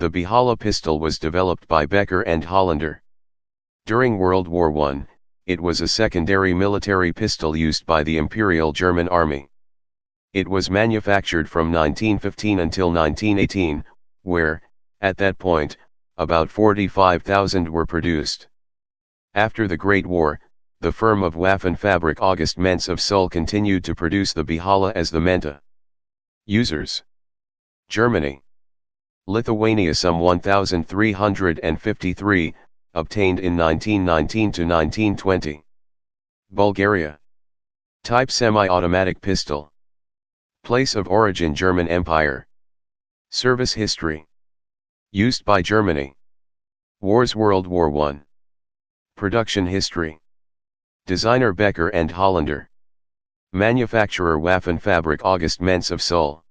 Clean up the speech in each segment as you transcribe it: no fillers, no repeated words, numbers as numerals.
The Beholla pistol was developed by Becker and Hollander. During World War I, it was a secondary military pistol used by the Imperial German Army. It was manufactured from 1915 until 1918, where, at that point, about 45,000 were produced. After the Great War, the firm of Waffenfabrik August Mentz of Seoul continued to produce the Beholla as the Menta. Users: Germany. Lithuania some 1,353, obtained in 1919 to 1920. Bulgaria. Type semi-automatic pistol. Place of origin German Empire. Service history. Used by Germany. Wars World War I. Production history. Designer Becker and Hollander. Manufacturer Waffenfabrik August Mentz of Seoul.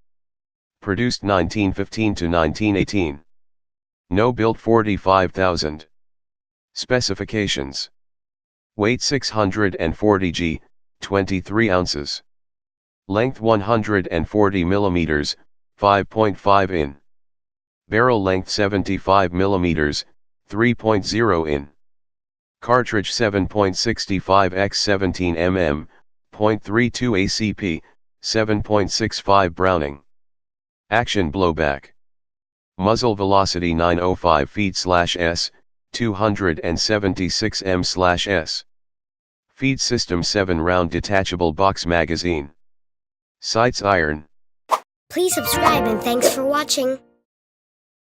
Produced 1915 to 1918. No build 45,000. Specifications. Weight 640 g, 23 ounces. Length 140 mm, 5.5 in. Barrel length 75 mm, 3.0 in. Cartridge 7.65 x 17 mm, 0.32 ACP, 7.65 Browning. Action blowback. Muzzle velocity 905 feet/s, 276 m/s. Feed system 7-round detachable box magazine. Sights iron. Please subscribe and thanks for watching.